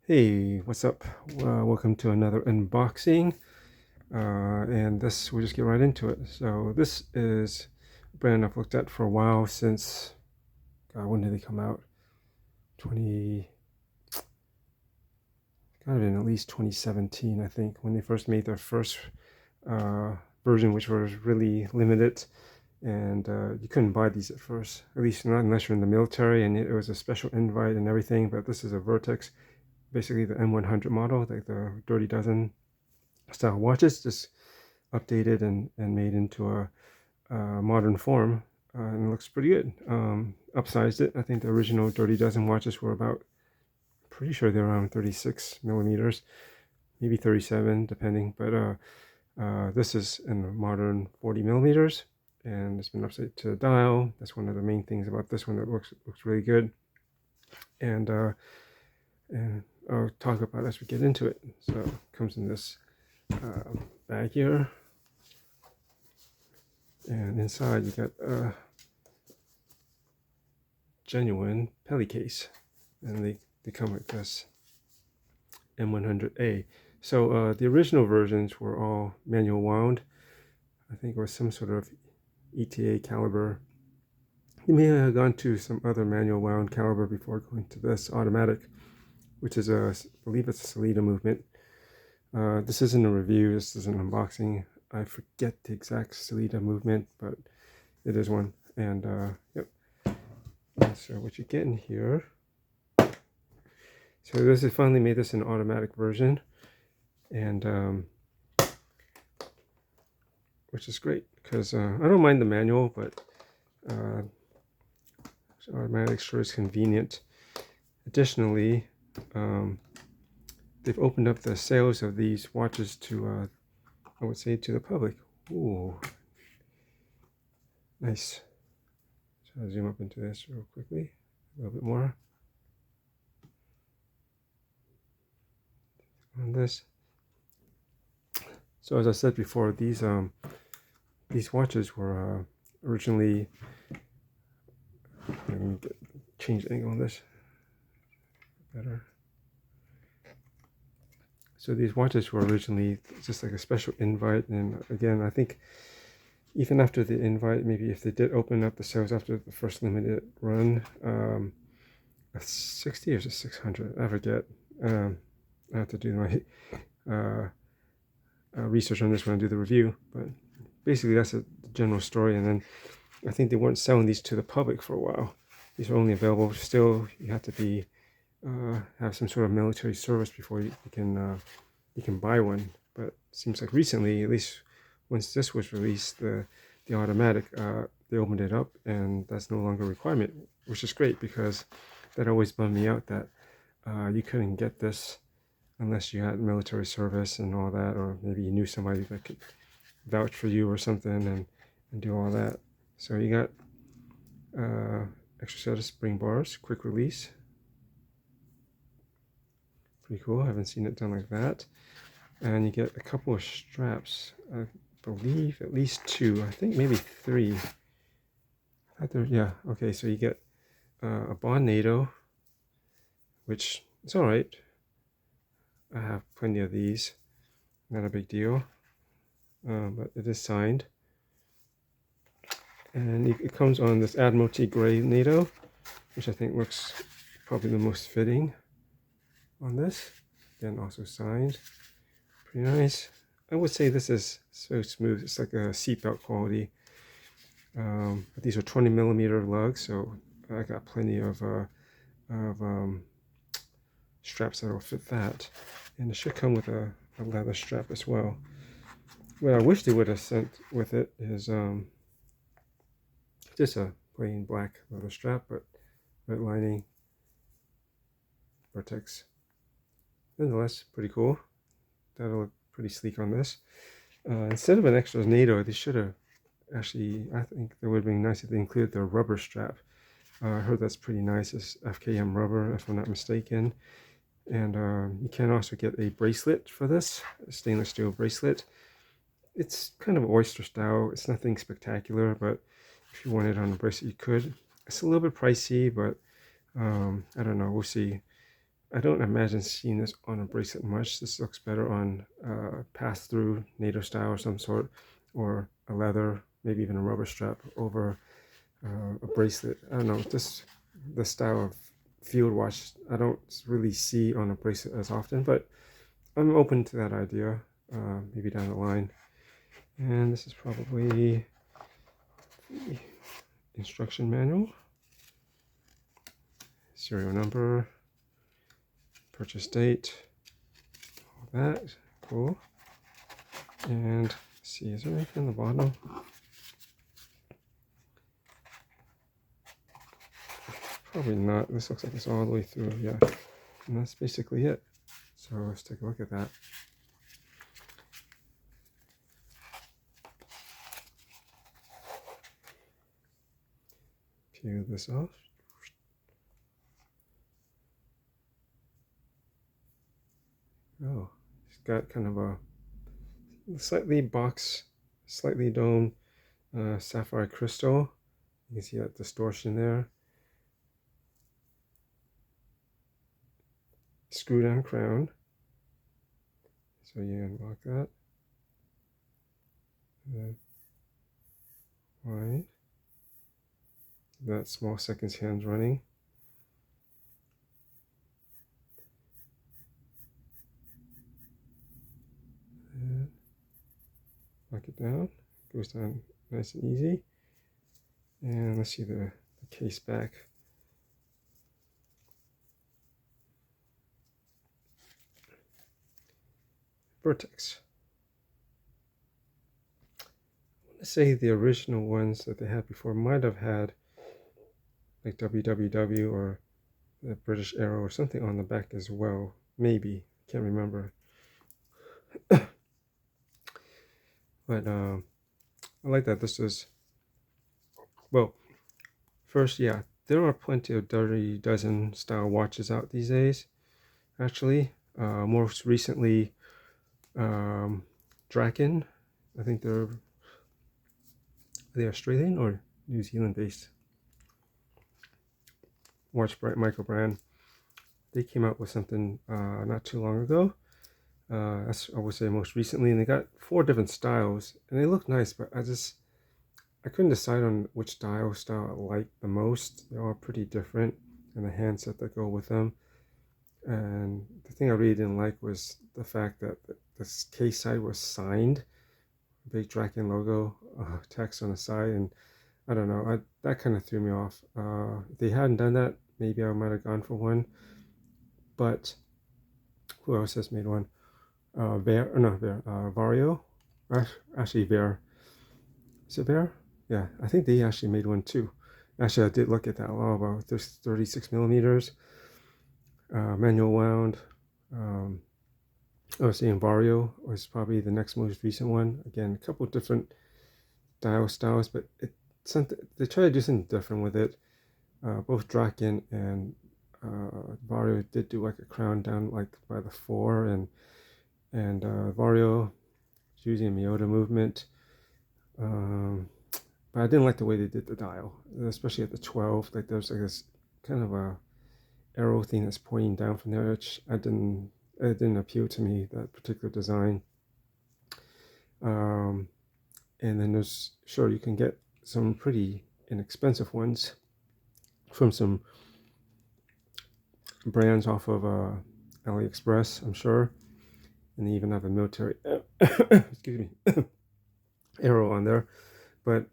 Hey, what's up? Welcome to another unboxing. And this, we'll just get right into it. So this is a brand I've looked at for a while since, God, when did they come out? 20, kind of in at least 2017, I think, when they first made their first uh, version, which was really limited. And you couldn't buy these at first, at least not unless you're in the military, and it was a special invite and everything. But this is a Vertex, basically the M100 model, like the Dirty Dozen style watches, just updated and made into a modern form, and it looks pretty good. Upsized it. I think the original Dirty Dozen watches were about, pretty sure they're around 36 millimeters, maybe 37, depending. But this is in the modern 40 millimeters, and it's been updated to the dial. That's one of the main things about this one that looks really good. And I'll talk about it as we get into it. So it comes in this bag here, and inside you got a genuine Pelly case, and they come with this M100A. So the original versions were all manual wound. I think it was some sort of ETA caliber. You may have gone to some other manual wound caliber before going to this automatic, which is I believe it's a Salida movement. This isn't a review, this is an unboxing. I forget the exact Salida movement, but it is one. And yep. So what you get in here. So this has finally made this an automatic version, and which is great because I don't mind the manual, but automatic sure is convenient. Additionally, they've opened up the sales of these watches to, I would say, to the public. Ooh, nice. So I'll zoom up into this real quickly, a little bit more on this. So as I said before, these watches were originally, let me change the angle on this better. So these watches were originally just like a special invite, and again, I think even after the invite, maybe if they did open up the sales after the first limited run, a 60 or a 600, I forget. I have to do my research on this when I do the review, but basically that's a general story. And then I think they weren't selling these to the public for a while. These are only available. Still, you have to be have some sort of military service before you can buy one. But it seems like recently, at least once this was released, the automatic, they opened it up, and that's no longer a requirement, which is great because that always bummed me out that you couldn't get this unless you had military service and all that, or maybe you knew somebody that could vouch for you or something and do all that. So you got extra set of spring bars, quick release. Pretty cool. I haven't seen it done like that. And you get a couple of straps. I believe at least two. I think maybe three. Yeah. Okay. So you get a Bond NATO, which is all right. I have plenty of these. Not a big deal. But it is signed. And it comes on this Admiralty Gray NATO, which I think looks probably the most fitting on this. Again, also signed. Pretty nice. I would say this is so smooth. It's like a seatbelt quality. But these are 20 millimeter lugs, so I got plenty of straps that will fit that. And it should come with a leather strap as well. What I wish they would have sent with it is just a plain black leather strap, but red lining, Vertex. Nonetheless, pretty cool. That'll look pretty sleek on this. Instead of an extra NATO, they should have actually, I think it would have been nice if they included the rubber strap. I heard that's pretty nice. It's FKM rubber, if I'm not mistaken. And you can also get a bracelet for this, a stainless steel bracelet. It's kind of oyster style. It's nothing spectacular, but if you wanted on a bracelet, you could. It's a little bit pricey, but I don't know. We'll see. I don't imagine seeing this on a bracelet much. This looks better on pass-through NATO style or some sort, or a leather, maybe even a rubber strap over a bracelet. I don't know, this the style of field watch I don't really see on a bracelet as often, but I'm open to that idea, maybe down the line. And this is probably the instruction manual, serial number, purchase date, all that, cool. And let's see, is there anything on the bottom? Probably not. This looks like it's all the way through, yeah. And that's basically it. So let's take a look at that. Peel this off. Oh, it's got kind of a slightly domed sapphire crystal. You can see that distortion there. Screw down crown. So you unlock that. And then wide. That small seconds hands running. And lock it down. Goes down nice and easy. And let's see the case back. Vertex. I want to say the original ones that they had before might have had like WWW or the British Arrow or something on the back as well. Maybe. Can't remember. But I like that this is, well, first, yeah, there are plenty of Dirty Dozen style watches out these days, actually. Most recently, Draken. I think they're Australian or New Zealand based watch micro brand. They came out with something not too long ago. That's, I would say, most recently, and they got 4 different styles, and they look nice, but I couldn't decide on which style I liked the most. They're all pretty different, and the handset that go with them. And the thing I really didn't like was the fact that this case side was signed, big Draken logo, text on the side, and I don't know, that kind of threw me off. If they hadn't done that, maybe I might have gone for one. But who else has made one? Vario. Actually, Ver. Is it Ver? Yeah, I think they actually made one too. Actually, I did look at that a while ago. There's 36 millimeters, manual wound. I was saying Vario was probably the next most recent one. Again, a couple different styles, but they try to do something different with it. Both Draken and Vario did do like a crown down like by the 4, and Vario is using a Miyota movement. But I didn't like the way they did the dial, especially at the 12. Like there's like this kind of a arrow thing that's pointing down from there, which it didn't appeal to me, that particular design. And then sure, you can get some pretty inexpensive ones from some brands off of AliExpress, I'm sure. And they even have a military excuse me arrow on there. But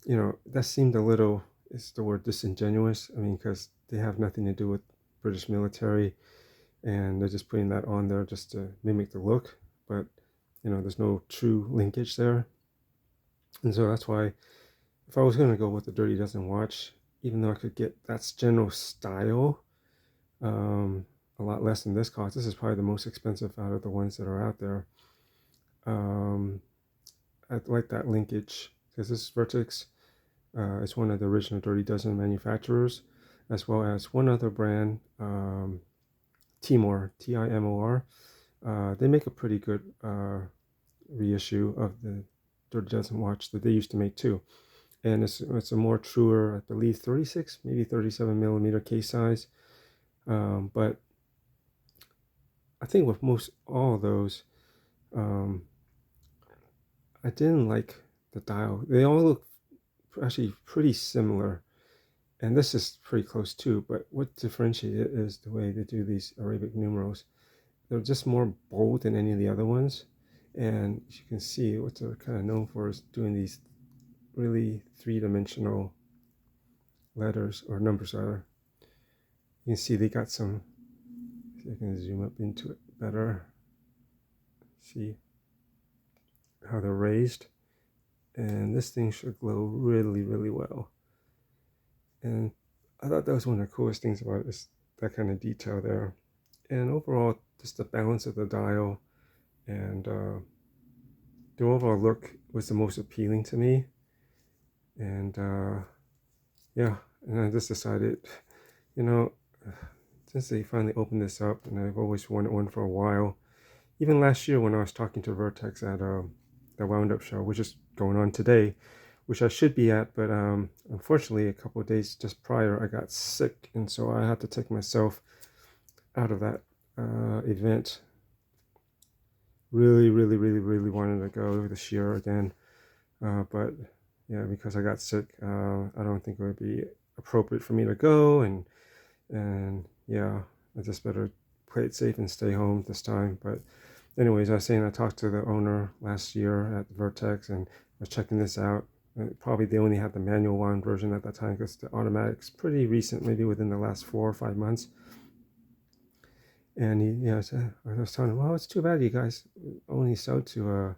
you know, that seemed a little, is the word disingenuous? I mean, because they have nothing to do with British military, and they're just putting that on there just to mimic the look. But you know, there's no true linkage there. And so that's why, if I was going to go with the Dirty Dozen watch, even though I could get that general style a lot less than this cost, this is probably the most expensive out of the ones that are out there. I like that linkage, because this Vertex is one of the original Dirty Dozen manufacturers, as well as one other brand, Timor, Timor. They make a pretty good reissue of the Dirty Dozen watch that they used to make too. And it's a more truer, I believe, 36, maybe 37 millimeter case size. But I think with most all of those, um, I didn't like the dial. They all look actually pretty similar, and this is pretty close too. But what differentiates it is the way they do these Arabic numerals. They're just more bold than any of the other ones, and as you can see, what they're kind of known for is doing these really three-dimensional letters or numbers rather. You can see they got some. See if I can zoom up into it better. See how they're raised, and this thing should glow really, really well. And I thought that was one of the coolest things about it, is that kind of detail there. And overall, just the balance of the dial and the overall look was the most appealing to me. And yeah, and I just decided, you know, since they finally opened this up, and I've always wanted one for a while. Even last year when I was talking to Vertex at the Wound Up show, which is going on today, which I should be at, but unfortunately a couple of days just prior I got sick, and so I had to take myself out of that event. Really, really, really, really wanted to go this year again, but yeah, because I got sick, I don't think it would be appropriate for me to go, and yeah, I just better play it safe and stay home this time. But anyways, I was saying I talked to the owner last year at Vertex, and I was checking this out. Probably they only had the manual wound version at that time, because the automatic's pretty recent, maybe within the last 4 or 5 months. And he, I was telling him, well, it's too bad you guys only sell to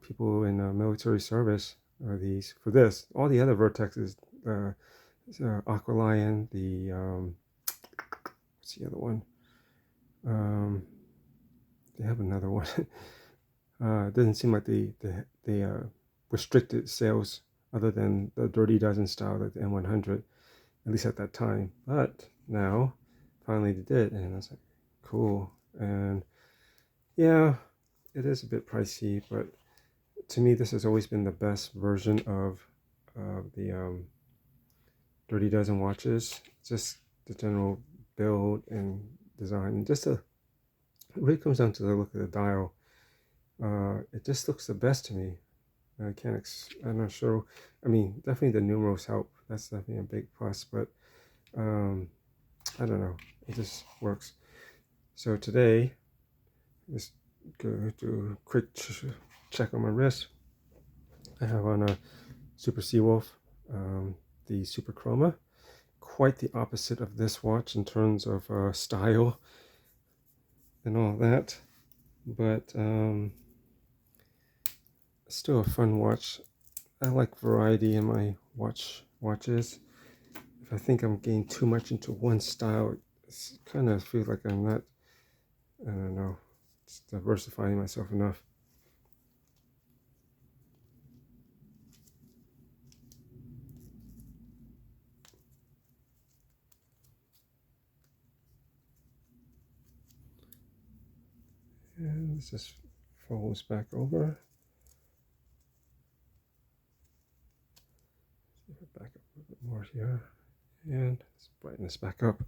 people in military service, or these for this. All the other Vertexes, Aqualion, the what's the other one? They have another one. It doesn't seem like they restricted sales other than the Dirty Dozen style, like the M100, at least at that time. But now, finally they did, and I was like, cool. And yeah, it is a bit pricey, but to me, this has always been the best version of the Dirty Dozen watches. Just the general build and design, just it really comes down to the look of the dial. It just looks the best to me. I'm not sure. I mean, definitely the numerals help. That's definitely a big plus, but I don't know. It just works. So today, let's go do a quick check on my wrist. I have on a Super Seawolf, the Super Chroma. Quite the opposite of this watch in terms of style and all that, but still a fun watch. I like variety in my watches. If I think I'm getting too much into one style, it's kind of feels like I'm not, I don't know, it's diversifying myself enough. And this just folds back over. Back up a little bit more here, and let's brighten this back up.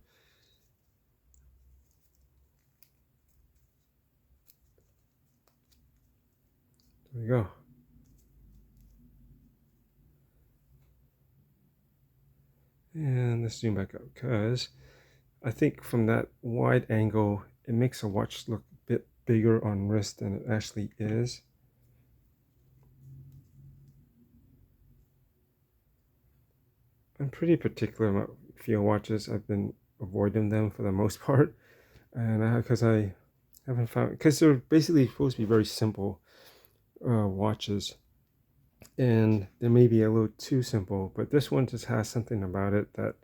There we go. And let's zoom back up, because I think from that wide angle, it makes a watch look a bit bigger on wrist than it actually is. I'm pretty particular about field watches. I've been avoiding them for the most part, and because I haven't found, because they're basically supposed to be very simple watches, and they may be a little too simple, but this one just has something about it that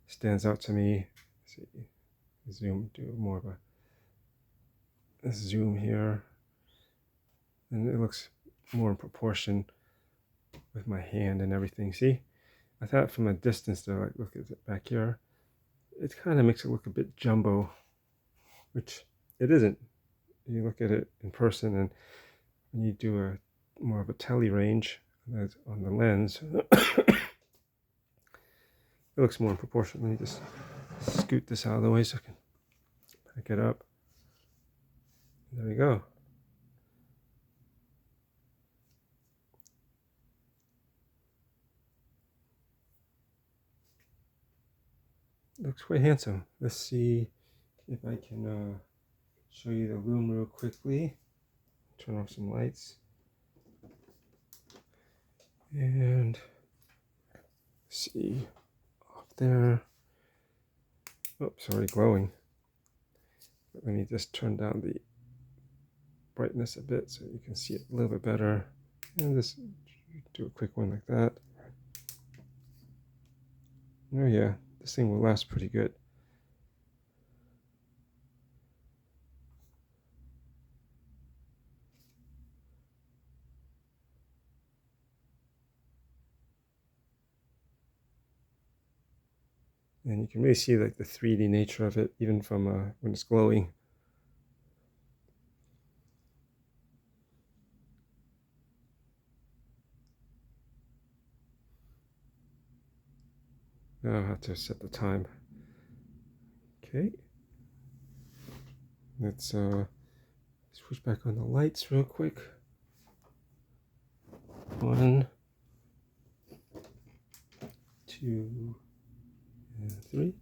stands out to me. Let's see, zoom, do more of a zoom here, and it looks more in proportion with my hand and everything. See, I thought from a distance though, like look at it back here, it kind of makes it look a bit jumbo, which it isn't. You look at it in person, and when you do a more of a tele range on the lens, it looks more in proportion. Let me just scoot this out of the way so I can pick it up. There we go. Looks quite handsome. Let's see if I can show you the lume real quickly. Turn off some lights. And see up there. Oops, already glowing. But let me just turn down the brightness a bit so you can see it a little bit better. And just do a quick one like that. Oh yeah, this thing will last pretty good. And you can really see like the 3D nature of it even from when it's glowing. Now I'll have to set the time. Okay. Let's switch back on the lights real quick. 1, 2, and 3.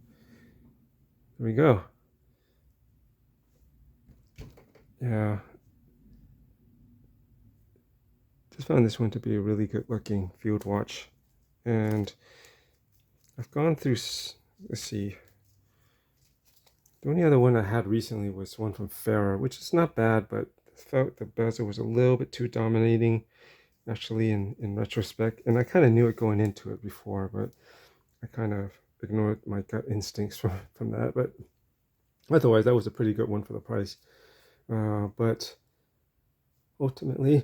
There we go. Yeah. Just found this one to be a really good looking field watch. And I've gone through, let's see. The only other one I had recently was one from Farah, which is not bad, but I felt the bezel was a little bit too dominating, actually, in retrospect. And I kind of knew it going into it before, but I kind of ignored my gut instincts from that. But otherwise, that was a pretty good one for the price. But ultimately,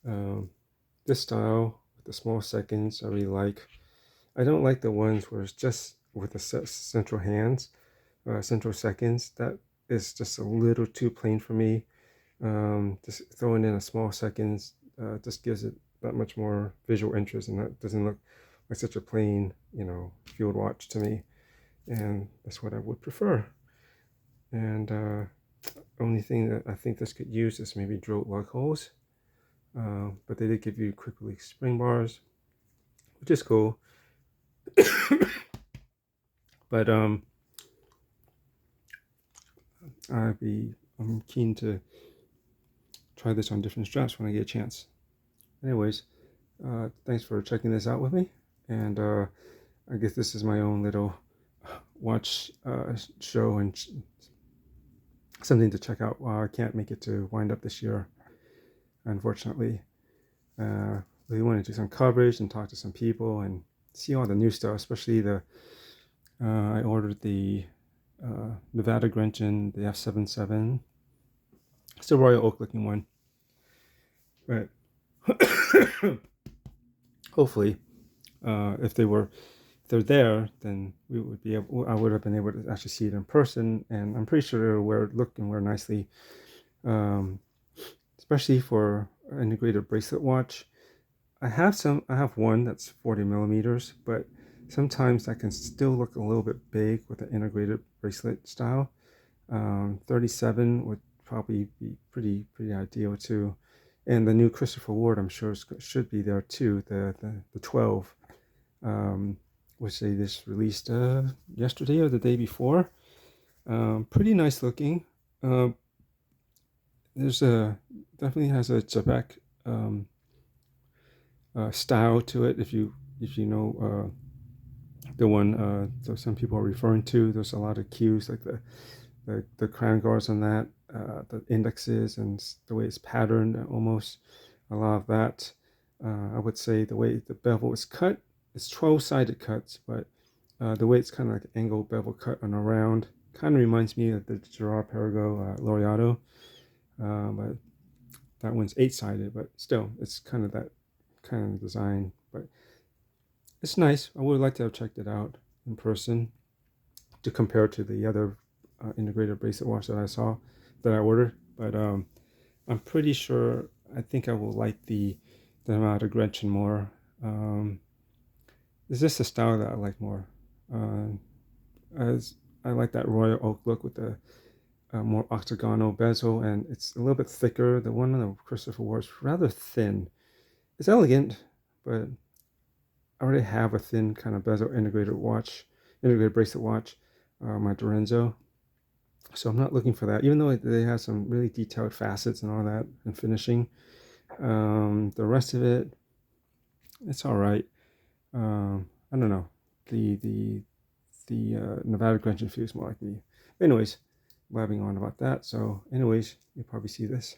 this style with the small seconds I really like. I don't like the ones where it's just with the central hands, central seconds. That is just a little too plain for me. Just throwing in a small seconds just gives it that much more visual interest, and that doesn't look like such a plain, field watch to me. And that's what I would prefer. And only thing that I think this could use is maybe drilled lug holes. But they did give you quick release spring bars, which is cool. But I'm keen to try this on different straps when I get a chance. Anyways, thanks for checking this out with me, and I guess this is my own little watch show and something to check out while I can't make it to wind up this year, unfortunately. Really want to do some coverage and talk to some people and see all the new stuff, especially I ordered the Nevada Grenchen, the F77. It's a Royal Oak looking one, but hopefully if they're there, then I would have been able to actually see it in person, and I'm pretty sure it'll look and wear nicely, especially for an integrated bracelet watch. I have one that's 40 millimeters, but sometimes that can still look a little bit big with an integrated bracelet style. 37 would probably be pretty ideal too. And the new Christopher Ward, I'm sure, should be there too. The 12, which they just released yesterday or the day before. Pretty nice looking. There's definitely has a Quebec style to it. If you know the one so some people are referring to, there's a lot of cues like the crown guards on that, the indexes, and the way it's patterned, almost a lot of that. I would say the way the bevel is cut, it's 12-sided cuts, but the way it's kind of like an angled bevel cut on around kind of reminds me of the Girard Perregaux Laureato, but that one's 8-sided, but still it's kind of that kind of design. But it's nice. I would like to have checked it out in person to compare to the other integrated bracelet watch that I ordered. But I'm pretty sure I think I will like the Nevada Gretchen more. It's just a style that I like more. As I like that Royal Oak look with the more octagonal bezel, and it's a little bit thicker. The one on the Christopher Ward is rather thin. It's elegant, but I already have a thin kind of bezel integrated bracelet watch, my Dorenzo. So I'm not looking for that, even though they have some really detailed facets and all that and finishing. The rest of it, it's all right. I don't know. The Nevada Grench feels more like me. Anyways, blabbing on about that. So anyways, you'll probably see this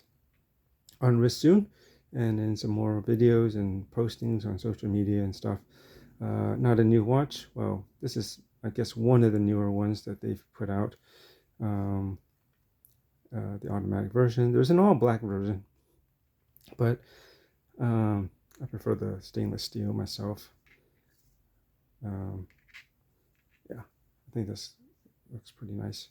on wrist soon, and then some more videos and postings on social media and stuff. Not a new watch. Well, this is, I guess, one of the newer ones that they've put out. The automatic version. There's an all black version, but I prefer the stainless steel myself. Yeah, I think this looks pretty nice.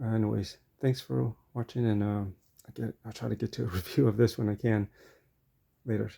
Anyways, thanks for watching, and I'll try to get to a review of this when I can later.